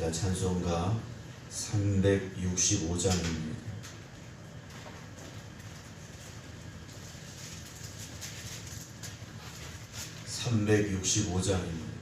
찬양입니다. 찬송가 365장입니다. 365장입니다.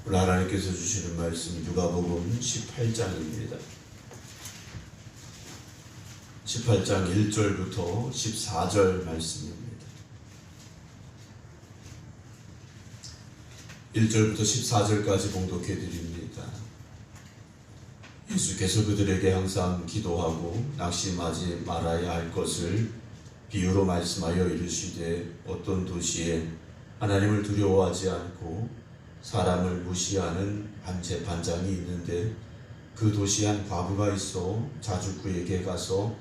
오늘 하나님께서 주시는 말씀 누가복음 18장입니다. 18장 1절부터 14절 말씀입니다. 1절부터 14절까지 봉독해 드립니다. 예수께서 그들에게 항상 기도하고 낙심하지 말아야 할 것을 비유로 말씀하여 이르시되 어떤 도시에 하나님을 두려워하지 않고 사람을 무시하는 한 재판장이 있는데 그 도시에 한 과부가 있어 자주 그에게 가서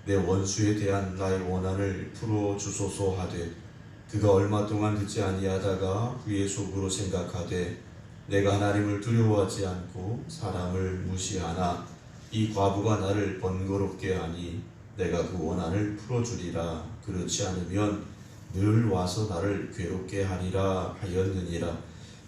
내 원수에 대한 나의 원한을 풀어주소서 하되 그가 얼마 동안 듣지 아니하다가 그의 속으로 생각하되 내가 하나님을 두려워하지 않고 사람을 무시하나 이 과부가 나를 번거롭게 하니 내가 그 원한을 풀어주리라. 그렇지 않으면 늘 와서 나를 괴롭게 하리라 하였느니라.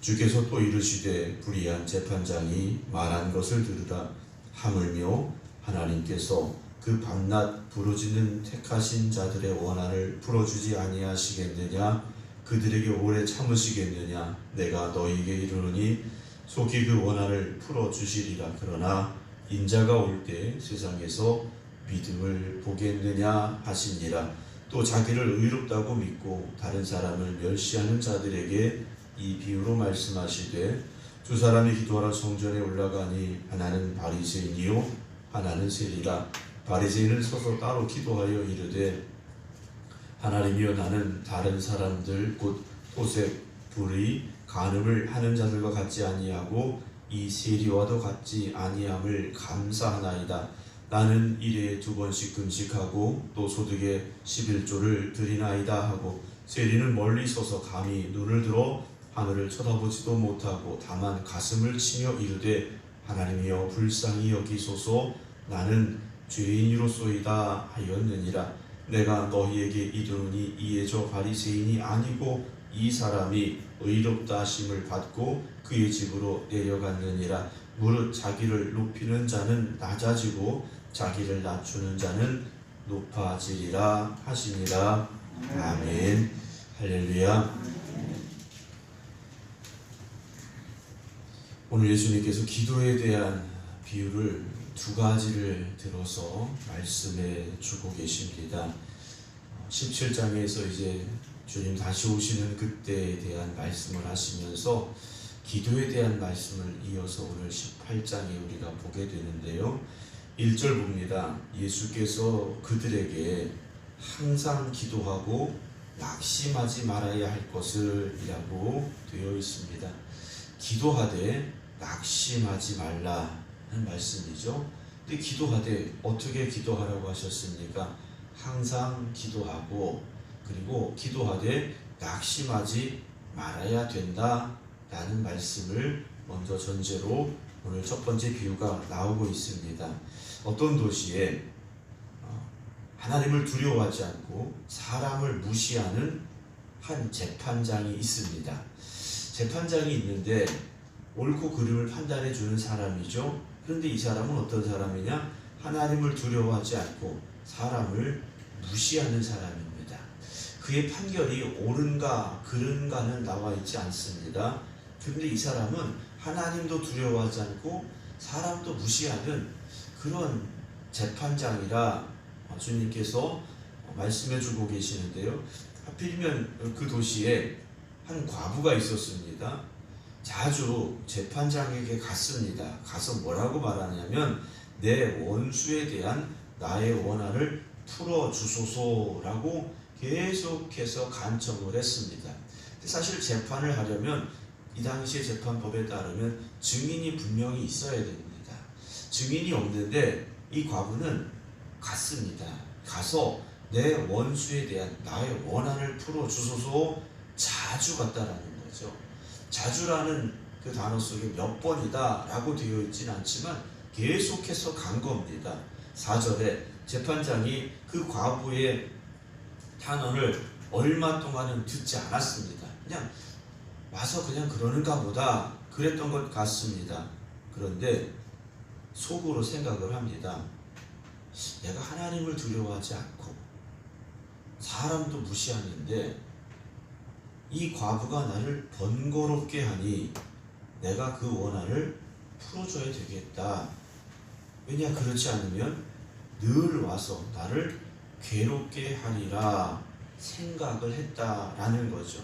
주께서 또 이르시되 불의한 재판장이 말한 것을 들으라. 하물며 하나님께서 그 밤낮 부르짖는 택하신 자들의 원한을 풀어주지 아니하시겠느냐? 그들에게 오래 참으시겠느냐? 내가 너희에게 이르노니 속히 그 원한을 풀어주시리라. 그러나 인자가 올 때 세상에서 믿음을 보겠느냐 하시니라. 또 자기를 의롭다고 믿고 다른 사람을 멸시하는 자들에게 이 비유로 말씀하시되 두 사람이 기도하러 성전에 올라가니 하나는 바리새인이요 하나는 세리라. 바리새인은 서서 따로 기도하여 이르되 하나님이여 나는 다른 사람들 곧 토색, 불의, 간음을 하는 자들과 같지 아니하고 이 세리와도 같지 아니함을 감사하나이다. 나는 일에 2번씩 금식하고 또 소득의 11조를 드리나이다 하고 세리는 멀리 서서 감히 눈을 들어 하늘을 쳐다보지도 못하고 다만 가슴을 치며 이르되 하나님이여 불쌍히 여기소서 나는 죄인이로소이다 하였느니라. 내가 너희에게 이르노니 이에 저 바리새인이 아니고 이 사람이 의롭다 하심을 받고 그의 집으로 내려갔느니라. 무릇 자기를 높이는 자는 낮아지고 자기를 낮추는 자는 높아지리라 하시니라. 아멘. 할렐루야. 오늘 예수님께서 기도에 대한 비유를 두 가지를 들어서 말씀해 주고 계십니다. 17장에서 이제 주님 다시 오시는 그때에 대한 말씀을 하시면서 기도에 대한 말씀을 이어서 오늘 18장에 우리가 보게 되는데요. 1절 봅니다. 예수께서 그들에게 항상 기도하고 낙심하지 말아야 할 것을 이라고 되어 있습니다. 기도하되 낙심하지 말라는 말씀이죠. 근데 기도하되 어떻게 기도하라고 하셨습니까? 항상 기도하고 그리고 기도하되 낙심하지 말아야 된다라는 말씀을 먼저 전제로 오늘 첫 번째 비유가 나오고 있습니다. 어떤 도시에 하나님을 두려워하지 않고 사람을 무시하는 한 재판장이 있습니다. 재판장이 있는데 옳고 그름을 판단해 주는 사람이죠. 그런데 이 사람은 어떤 사람이냐? 하나님을 두려워하지 않고 사람을 무시하는 사람입니다. 그의 판결이 옳은가 그른가는 나와 있지 않습니다. 그런데 이 사람은 하나님도 두려워하지 않고 사람도 무시하는 그런 재판장이라 주님께서 말씀해 주고 계시는데요. 하필이면 그 도시에 한 과부가 있었습니다. 자주 재판장에게 갔습니다. 가서 뭐라고 말하냐면 내 원수에 대한 나의 원한을 풀어주소서라고 계속해서 간청을 했습니다. 사실 재판을 하려면 이 당시의 재판법에 따르면 증인이 분명히 있어야 됩니다. 증인이 없는데 이 과부는 갔습니다. 가서 내 원수에 대한 나의 원한을 풀어주소서 자주 갔다라는 거죠. 자주라는 그 단어 속에 몇 번이다 라고 되어 있지는 않지만 계속해서 간 겁니다. 4절에 재판장이 그 과부의 탄원을 얼마 동안은 듣지 않았습니다. 그냥 와서 그냥 그러는가 보다 그랬던 것 같습니다. 그런데 속으로 생각을 합니다. 내가 하나님을 두려워하지 않고 사람도 무시하는데 이 과부가 나를 번거롭게 하니 내가 그 원한을 풀어줘야 되겠다. 왜냐 그렇지 않으면 늘 와서 나를 괴롭게 하리라 생각을 했다라는 거죠.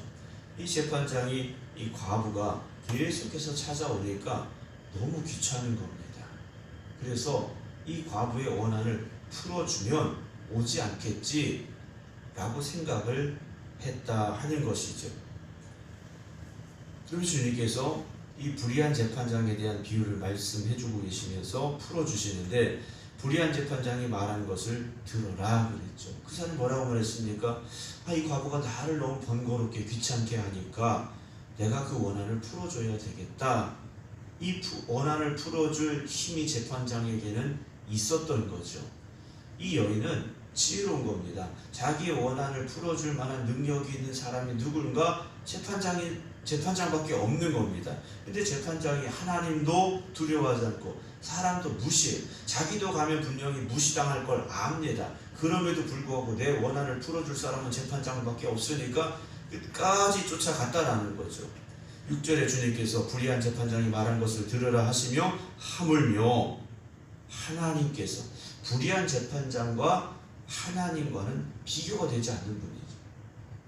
이 재판장이 이 과부가 계속해서 찾아오니까 너무 귀찮은 겁니다. 그래서 이 과부의 원한을 풀어주면 오지 않겠지 라고 생각을 했다 하는 것이죠. 그럼 주님께서 이 불의한 재판장에 대한 비유를 말씀해주고 계시면서 풀어주시는데 불의한 재판장이 말한 것을 들어라 그랬죠. 그 사람이 뭐라고 말했습니까? 이 과부가 나를 너무 번거롭게 귀찮게 하니까 내가 그 원한을 풀어줘야 되겠다. 이 원한을 풀어줄 힘이 재판장에게는 있었던 거죠. 이 여인은 지혜로운 겁니다. 자기의 원한을 풀어줄 만한 능력이 있는 사람이 누군가? 재판장밖에 없는 겁니다. 근데 재판장이 하나님도 두려워하지 않고 사람도 무시해. 자기도 가면 분명히 무시당할 걸 압니다. 그럼에도 불구하고 내 원한을 풀어줄 사람은 재판장밖에 없으니까 끝까지 쫓아갔다라는 거죠. 6절에 주님께서 불의한 재판장이 말한 것을 들으라 하시며 하물며 하나님께서 불의한 재판장과 하나님과는 비교가 되지 않는 분이죠.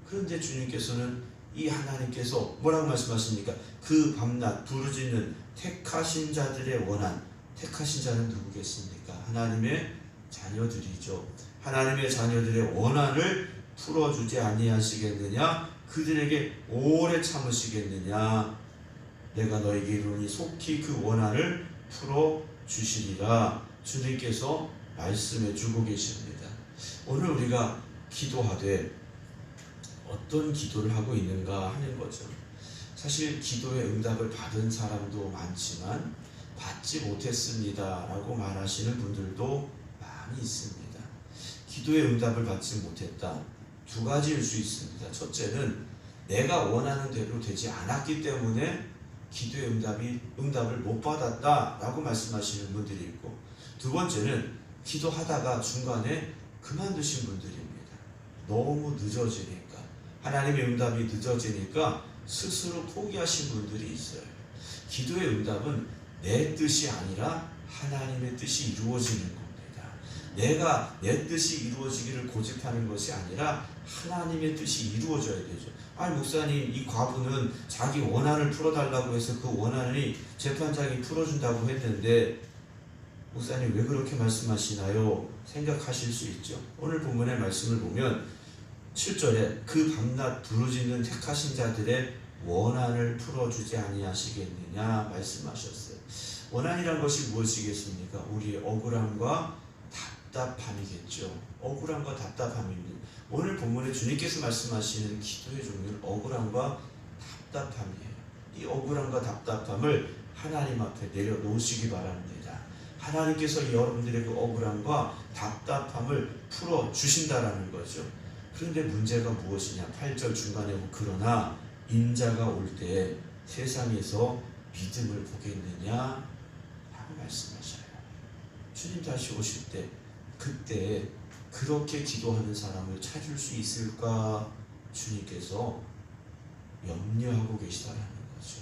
그런데 주님께서는 이 하나님께서 뭐라고 말씀하십니까? 그 밤낮 부르짖는 택하신 자들의 원한, 택하신 자는 누구겠습니까? 하나님의 자녀들이죠. 하나님의 자녀들의 원한을 풀어주지 아니하시겠느냐? 그들에게 오래 참으시겠느냐? 내가 너에게 이르노니 속히 그 원한을 풀어주시리라. 주님께서 말씀해 주고 계십니다. 오늘 우리가 기도하되 어떤 기도를 하고 있는가 하는 거죠. 사실 기도의 응답을 받은 사람도 많지만 받지 못했습니다 라고 말하시는 분들도 많이 있습니다. 기도의 응답을 받지 못했다. 두 가지일 수 있습니다. 첫째는 내가 원하는 대로 되지 않았기 때문에 기도의 응답을 못 받았다라고 말씀하시는 분들이 있고, 두 번째는 기도하다가 중간에 그만두신 분들입니다. 너무 늦어지니까, 하나님의 응답이 늦어지니까 스스로 포기하신 분들이 있어요. 기도의 응답은 내 뜻이 아니라 하나님의 뜻이 이루어지는 겁니다. 내가 내 뜻이 이루어지기를 고집하는 것이 아니라 하나님의 뜻이 이루어져야 되죠. 아니 목사님, 이 과부는 자기 원한을 풀어달라고 해서 그 원한이 재판장이 풀어준다고 했는데 목사님 왜 그렇게 말씀하시나요? 생각하실 수 있죠. 오늘 본문의 말씀을 보면 7절에 그 밤낮 부르짖는 택하신 자들의 원한을 풀어주지 아니하시겠느냐 말씀하셨어요. 원한이란 것이 무엇이겠습니까? 우리의 억울함과 답답함이겠죠. 억울함과 답답함입니다. 오늘 본문에 주님께서 말씀하시는 기도의 종류는 억울함과 답답함이에요. 이 억울함과 답답함을 하나님 앞에 내려놓으시기 바랍니다. 하나님께서 여러분들의 그 억울함과 답답함을 풀어주신다라는 거죠. 그런데 문제가 무엇이냐? 8절 중간에 그러나 인자가 올 때 세상에서 믿음을 보겠느냐? 라고 말씀하셔요. 주님 다시 오실 때 그때 그렇게 기도하는 사람을 찾을 수 있을까? 주님께서 염려하고 계시다라는 거죠.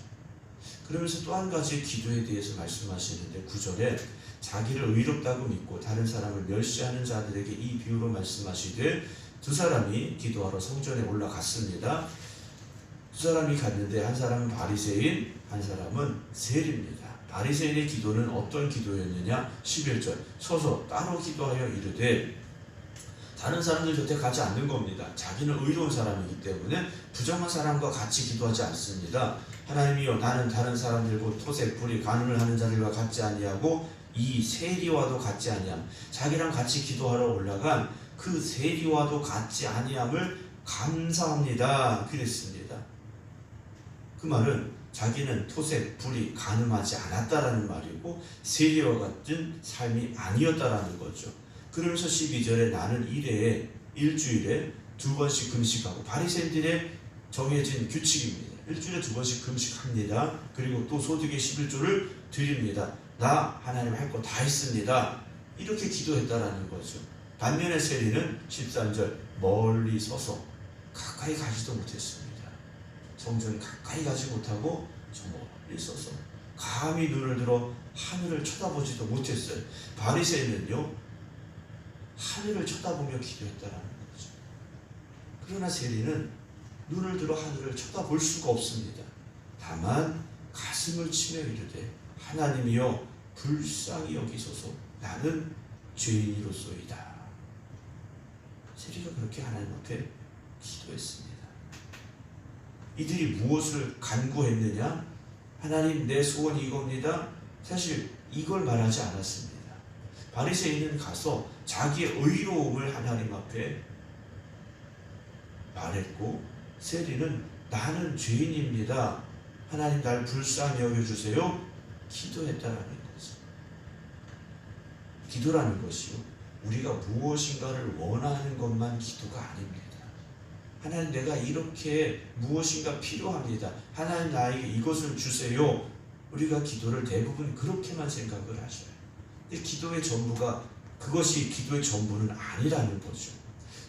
그러면서 또 한 가지 기도에 대해서 말씀하시는데 9절에 자기를 의롭다고 믿고 다른 사람을 멸시하는 자들에게 이 비유로 말씀하시되 두 사람이 기도하러 성전에 올라갔습니다. 두 사람이 갔는데 한 사람은 바리새인, 한 사람은 세리입니다. 바리새인의 기도는 어떤 기도였느냐? 11절 서서 따로 기도하여 이르되, 다른 사람들 곁에 가지 않는 겁니다. 자기는 의로운 사람이기 때문에 부정한 사람과 같이 기도하지 않습니다. 하나님이여, 나는 다른 사람들과 토색, 불의, 간음을 하는 자들과 같지 아니하고 이 세리와도 같지 아니함. 자기랑 같이 기도하러 올라간 그 세리와도 같지 아니함을 감사합니다. 그랬습니다. 그 말은 자기는 토색, 불의, 간음하지 않았다라는 말이고 세리와 같은 삶이 아니었다라는 거죠. 그러면서 12절에 나는 일주일에 2번씩 금식하고, 바리새인들의 정해진 규칙입니다. 일주일에 2번씩 금식합니다. 그리고 또 소득의 11조를 드립니다. 나 하나님 할 거 다 했습니다. 이렇게 기도했다라는 거죠. 반면에 세리는 13절 멀리 서서 가까이 가지도 못했습니다. 성전 가까이 가지 못하고 저 멀리 서서 감히 눈을 들어 하늘을 쳐다보지도 못했어요. 바리새인은요 하늘을 쳐다보며 기도했다라는 거죠. 그러나 세리는 눈을 들어 하늘을 쳐다볼 수가 없습니다. 다만 가슴을 치며 이르되 하나님이여 불쌍히 여기소서, 나는 죄인이로소이다. 세리가 그렇게 하나님 앞에 기도했습니다. 이들이 무엇을 간구했느냐? 하나님, 내 소원이 이겁니다. 사실 이걸 말하지 않았습니다. 바리새인은 가서 자기의 의로움을 하나님 앞에 말했고, 세리는 나는 죄인입니다. 하나님 날 불쌍히 여겨주세요. 기도했다라는 거죠. 기도라는 것이요, 우리가 무엇인가를 원하는 것만 기도가 아닙니다. 하나님, 내가 이렇게 무엇인가 필요합니다. 하나님, 나에게 이것을 주세요. 우리가 기도를 대부분 그렇게만 생각을 하셔요. 근데 기도의 전부가, 그것이 기도의 전부는 아니라는 거죠.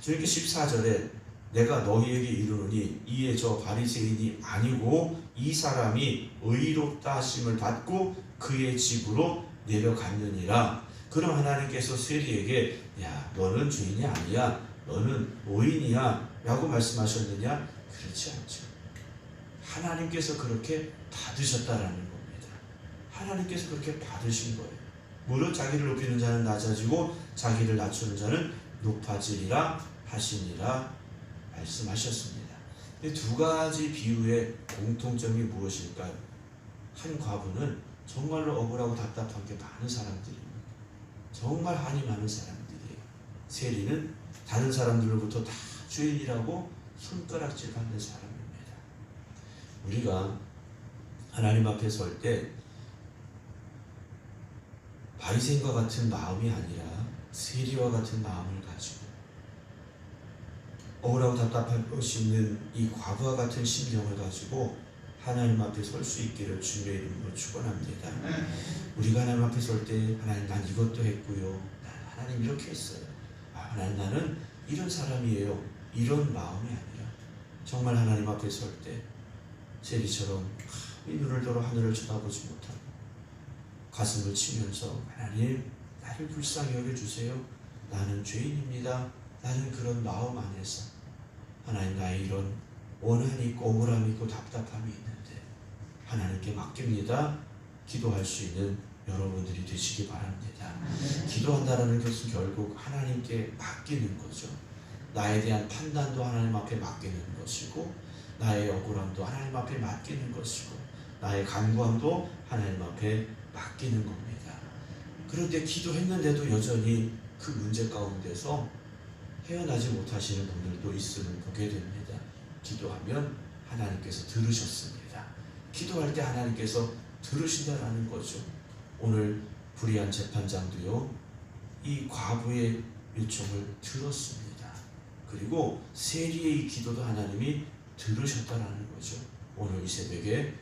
저렇게 14절에 내가 너희에게 이르노니 이에 저 바리새인이 아니고 이 사람이 의롭다 하심을 받고 그의 집으로 내려갔느니라. 그럼 하나님께서 세리에게 야, 너는 죄인이 아니야, 너는 의인이야 라고 말씀하셨느냐? 그렇지 않죠. 하나님께서 그렇게 받으셨다라는 겁니다. 하나님께서 그렇게 받으신 거예요. 무릇 자기를 높이는 자는 낮아지고 자기를 낮추는 자는 높아지리라 하시니라 말씀하셨습니다. 두 가지 비유의 공통점이 무엇일까요? 한 과부는 정말로 억울하고 답답한 게 많은 사람들입니다. 정말 한이 많은 사람들이에요. 세리는 다른 사람들로부터 다 죄인이라고 손가락질 받는 사람입니다. 우리가 하나님 앞에 설 때 바리새인과 같은 마음이 아니라 세리와 같은 마음을 가지고 억울하고 답답할 것이 있는 이 과부와 같은 심정을 가지고 하나님 앞에 설 수 있기를 주님의 이름으로 축원합니다. 우리가 하나님 앞에 설 때 하나님 난 이것도 했고요. 하나님 이렇게 했어요. 하나님 나는 이런 사람이에요. 이런 마음이 아니라 정말 하나님 앞에 설 때 세리처럼 이 눈을 들어 하늘을 쳐다보지 못하고 가슴을 치면서 하나님 나를 불쌍히 여겨주세요. 나는 죄인입니다. 나는 그런 마음 안에서 하나님 나의 이런 원한이 있고 억울함이 있고 답답함이 있는데 하나님께 맡깁니다. 기도할 수 있는 여러분들이 되시기 바랍니다. 기도한다라는 것은 결국 하나님께 맡기는 거죠. 나에 대한 판단도 하나님 앞에 맡기는 것이고 나의 억울함도 하나님 앞에 맡기는 것이고 나의 간구함도 하나님 앞에 맡기는 겁니다. 그런데 기도했는데도 여전히 그 문제 가운데서 헤어나지 못하시는 분들도 있음을 보게 됩니다. 기도하면 하나님께서 들으셨습니다. 기도할 때 하나님께서 들으신다라는 거죠. 오늘 불의한 재판장도요, 이 과부의 요청을 들었습니다. 그리고 세리의 이 기도도 하나님이 들으셨다라는 거죠. 오늘 이 새벽에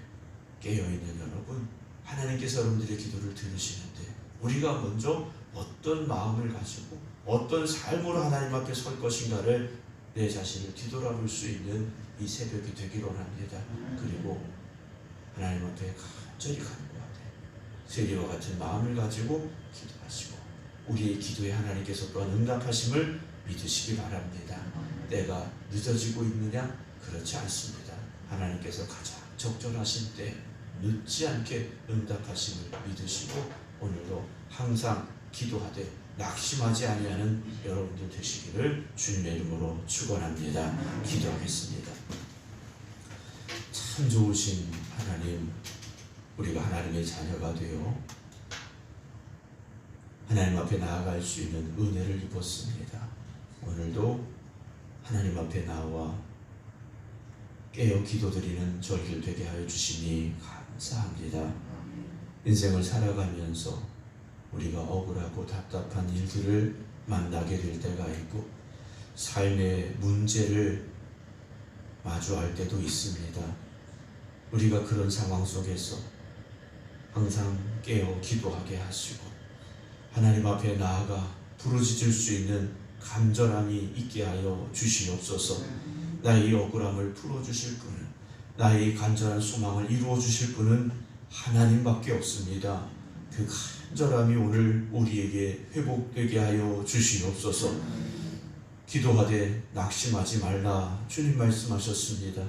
깨어있는 여러분, 하나님께서 여러분들의 기도를 들으시는데 우리가 먼저 어떤 마음을 가지고 어떤 삶으로 하나님 앞에 설 것인가를 내 자신을 뒤돌아볼 수 있는 이 새벽이 되기를 원합니다. 그리고 하나님 앞에 간절히 간구하되 세리와 같은 마음을 가지고 기도하시고 우리의 기도에 하나님께서 또한 응답하심을 믿으시기 바랍니다. 때가 늦어지고 있느냐? 그렇지 않습니다. 하나님께서 가장 적절하신 때 늦지 않게 응답하심을 믿으시고 오늘도 항상 기도하되 낙심하지 아니하는 여러분들 되시기를 주님의 이름으로 축원합니다. 기도하겠습니다. 참 좋으신 하나님, 우리가 하나님의 자녀가 되어 하나님 앞에 나아갈 수 있는 은혜를 입었습니다. 오늘도 하나님 앞에 나와 깨어 기도드리는 저희를 되게 하여 주시니 감사합니다. 인생을 살아가면서 우리가 억울하고 답답한 일들을 만나게 될 때가 있고 삶의 문제를 마주할 때도 있습니다. 우리가 그런 상황 속에서 항상 깨어 기도하게 하시고 하나님 앞에 나아가 부르짖을 수 있는 간절함이 있게 하여 주시옵소서. 나의 이 억울함을 풀어주실 분은, 나의 이 간절한 소망을 이루어주실 분은 하나님밖에 없습니다. 그 간절함이 오늘 우리에게 회복되게 하여 주시옵소서. 기도하되 낙심하지 말라 주님 말씀하셨습니다.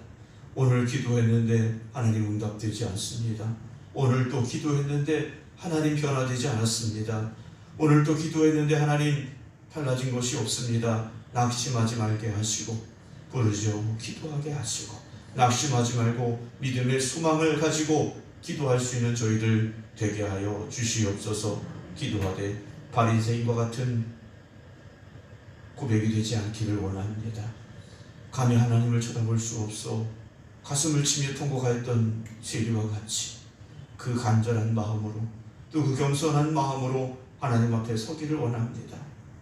오늘 기도했는데 하나님 응답되지 않습니다. 오늘 또 기도했는데 하나님 변화되지 않았습니다. 오늘 또 기도했는데 하나님 달라진 것이 없습니다. 낙심하지 말게 하시고 부르짖어 기도하게 하시고 낙심하지 말고 믿음의 소망을 가지고 기도할 수 있는 저희들 되게 하여 주시옵소서. 기도하되 바리새인과 같은 고백이 되지 않기를 원합니다. 감히 하나님을 쳐다볼 수 없어 가슴을 치며 통곡하였던 세리와 같이 그 간절한 마음으로 또 그 겸손한 마음으로 하나님 앞에 서기를 원합니다.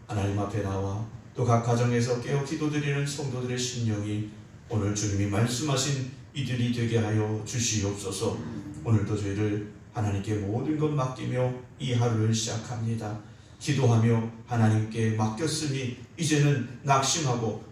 하나님 앞에 나와 또 각 가정에서 깨어 기도드리는 성도들의 심령이 오늘 주님이 말씀하신 이들이 되게 하여 주시옵소서. 오늘도 저희를 하나님께 모든 것 맡기며 이 하루를 시작합니다. 기도하며 하나님께 맡겼으니 이제는 낙심하고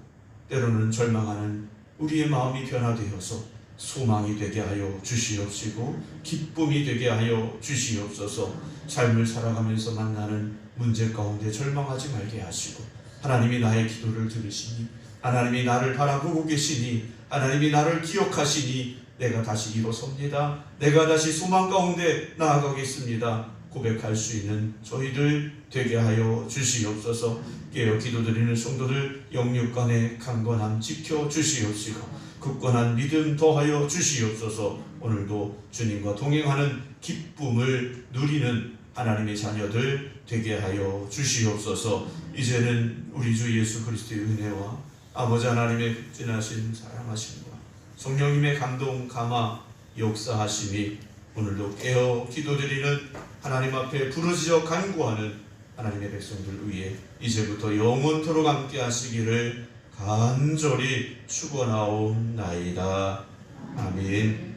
때로는 절망하는 우리의 마음이 변화되어서 소망이 되게 하여 주시옵시고 기쁨이 되게 하여 주시옵소서. 삶을 살아가면서 만나는 문제 가운데 절망하지 말게 하시고 하나님이 나의 기도를 들으시니 하나님이 나를 바라보고 계시니 하나님이 나를 기억하시니 내가 다시 일어섭니다. 내가 다시 소망 가운데 나아가겠습니다. 고백할 수 있는 저희들 되게 하여 주시옵소서. 깨어 기도드리는 성도들 영육간의 강건함 지켜 주시옵시고 굳건한 믿음 더하여 주시옵소서. 오늘도 주님과 동행하는 기쁨을 누리는 하나님의 자녀들 되게 하여 주시옵소서. 이제는 우리 주 예수 그리스도의 은혜와 아버지 하나님의 극진하신 사랑하심과 성령님의 감동 감화 역사하심이 오늘도 깨어 기도드리는 하나님 앞에 부르짖어 간구하는 하나님의 백성들 위해 이제부터 영원토록 함께 하시기를 간절히 축원하옵나이다. 아멘.